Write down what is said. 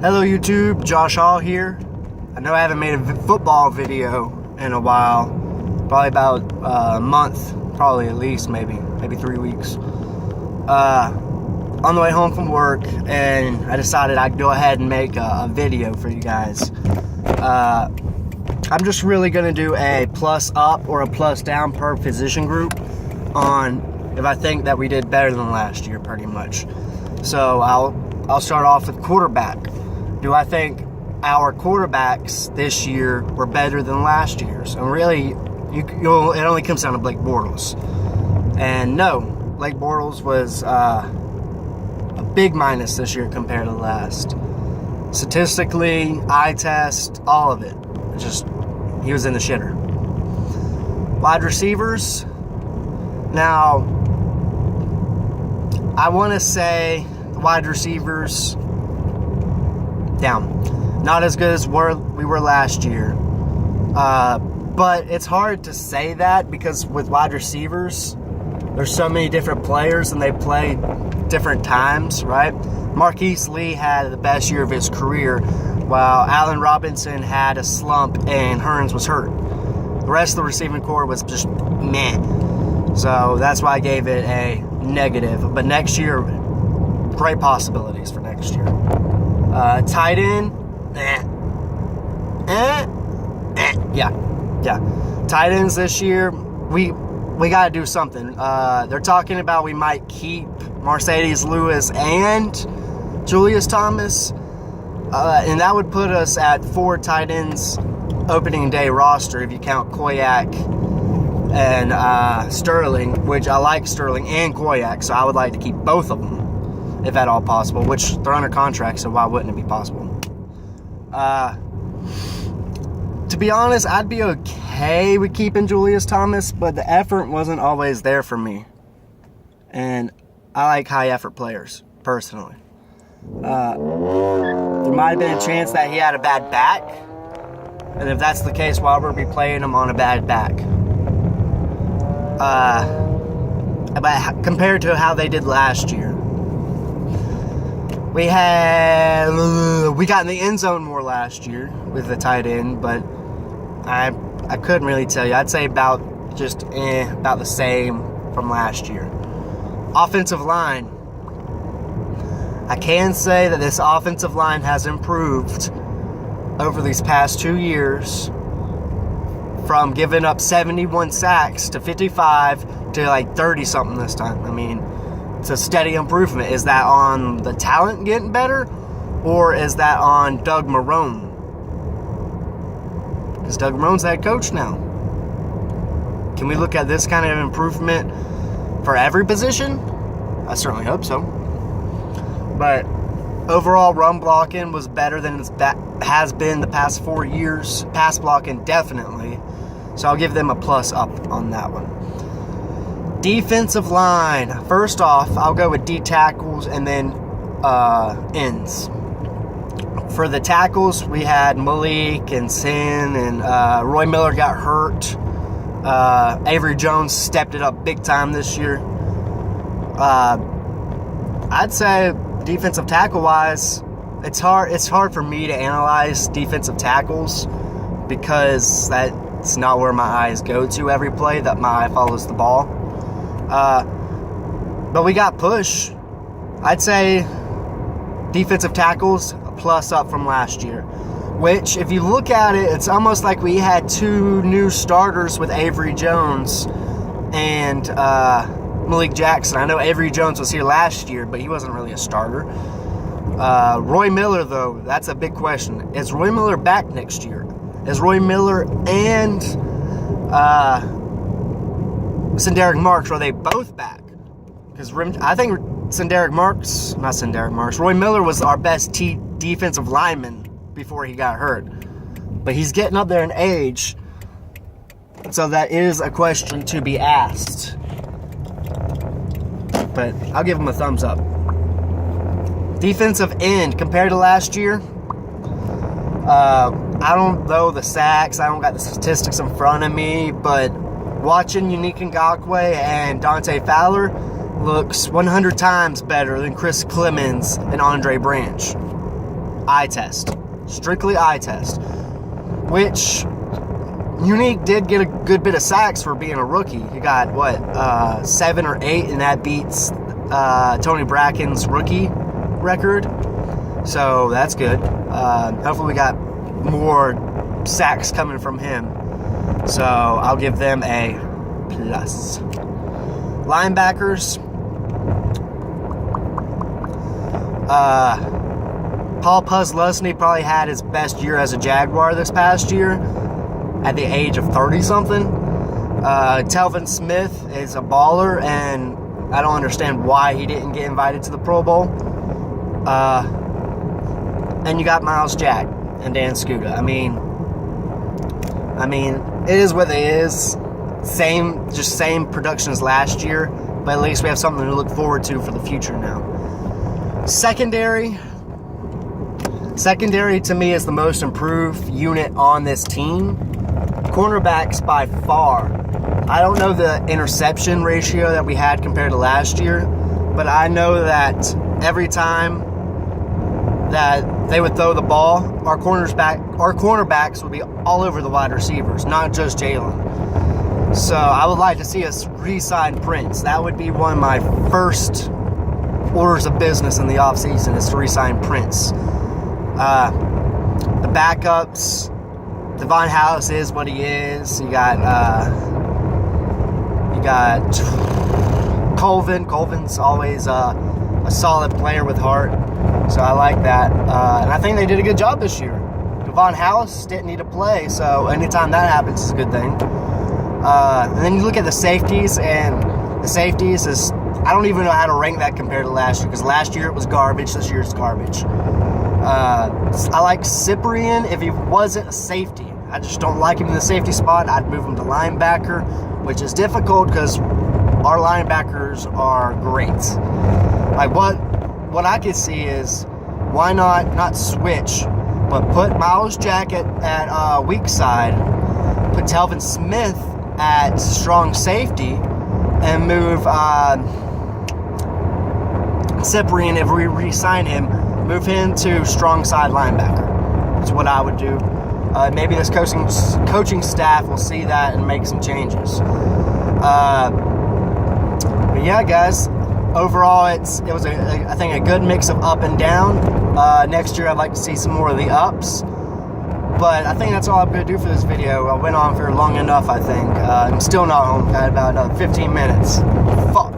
Hello YouTube, Josh Hall here. I know I haven't made a football video in a while, probably about a month, probably at least maybe 3 weeks. On the way home from work, and I decided I'd go ahead and make a video for you guys. I'm just really going to do a plus up or a plus down per position group on if I think that we did better than last year, pretty much. So I'll start off with quarterback. Do I think our quarterbacks this year were better than last year's? And really, it only comes down to Blake Bortles. And no, Blake Bortles was a big minus this year compared to last. Statistically, eye test, all of it. Just, he was in the shitter. Wide receivers. Now, I want to say the wide receivers down. Not as good as we were last year. But it's hard to say that because with wide receivers, there's so many different players and they play different times, right? Marquise Lee had the best year of his career, while Allen Robinson had a slump and Hearns was hurt. The rest of the receiving core was just meh. So that's why I gave it a negative. But next year, great possibilities for next year. Tight end, yeah. Tight ends this year, we got to do something. They're talking about we might keep Mercedes Lewis and Julius Thomas, and that would put us at 4 tight ends opening day roster if you count Koyak and Sterling, which I like Sterling and Koyak, so I would like to keep both of them if at all possible, which they're under contract, so why wouldn't it be possible? To be honest, I'd be okay with keeping Julius Thomas, but the effort wasn't always there for me. And I like high-effort players, personally. There might have been a chance that he had a bad back. And if that's the case, why would we be playing him on a bad back? But compared to how they did last year, we got in the end zone more last year with the tight end, but I couldn't really tell you. I'd say about the same from last year. Offensive line. I can say that this offensive line has improved over these past 2 years from giving up 71 sacks to 55 to like 30-something this time. I mean, it's a steady improvement. Is that on the talent getting better, or is that on Doug Marrone? Because Doug Marrone's the head coach now. Can we look at this kind of improvement for every position? I certainly hope so. But overall, run blocking was better than it has been the past 4 years. Pass blocking, definitely. So I'll give them a plus up on that one. Defensive line. First off, I'll go with D tackles and then ends. For the tackles, we had Malik and Sin, and Roy Miller got hurt. Avery Jones stepped it up big time this year. I'd say defensive tackle-wise, it's hard for me to analyze defensive tackles because that's not where my eyes go to every play, that my eye follows the ball. But we got push. I'd say defensive tackles, a plus up from last year. Which, if you look at it, it's almost like we had 2 new starters with Avery Jones and Malik Jackson. I know Avery Jones was here last year, but he wasn't really a starter. Roy Miller, though, that's a big question. Is Roy Miller back next year? Is Roy Miller and Senderick Marks, are they both back? Because I think Roy Miller was our best defensive lineman before he got hurt. But he's getting up there in age, so that is a question to be asked. But I'll give him a thumbs up. Defensive end, compared to last year, I don't know the sacks, I don't got the statistics in front of me, but watching Unique Ngakoue and Dante Fowler looks 100 times better than Chris Clemens and Andre Branch. eye test. Strictly eye test. Which, Unique did get a good bit of sacks for being a rookie. He got, 7 or 8, and that beats Tony Bracken's rookie record. So that's good. Hopefully we got more sacks coming from him. So I'll give them a plus. Linebackers. Paul Posluszny probably had his best year as a Jaguar this past year at the age of 30-something. Telvin Smith is a baller, and I don't understand why he didn't get invited to the Pro Bowl. And you got Miles Jack and Dan Skuta. I mean, it is what it is. Same production as last year, but at least we have something to look forward to for the future now. Secondary to me is the most improved unit on this team. Cornerbacks by far. I don't know the interception ratio that we had compared to last year, but I know that every time that they would throw the ball, our cornerbacks would be all over the wide receivers, not just Jalen. So I would like to see us re-sign Prince. That would be one of my first orders of business in the offseason, is to re-sign Prince. The backups, Devon House is what he is. You got Colvin. Colvin's always a solid player with heart, so I like that. And I think they did a good job this year. Devon House didn't need to play, so anytime that happens is a good thing. And then you look at the safeties, and the safeties is, I don't even know how to rank that compared to last year, because last year it was garbage, this year it's garbage. I like Cyprian if he wasn't a safety. I just don't like him in the safety spot. I'd move him to linebacker, which is difficult because our linebackers are great. Like, what I could see is, why not switch, but put Miles Jack at weak side, put Telvin Smith at strong safety, and move Cyprian, if we re-sign him, move him to strong side linebacker. That's what I would do. Maybe this coaching staff will see that and make some changes. But yeah, guys, overall it was I think a good mix of up and down. Next year I'd like to see some more of the ups. But I think that's all I'm going to do for this video. I went on for long enough, I think. I'm still not home. Got about 15 minutes. Fuck.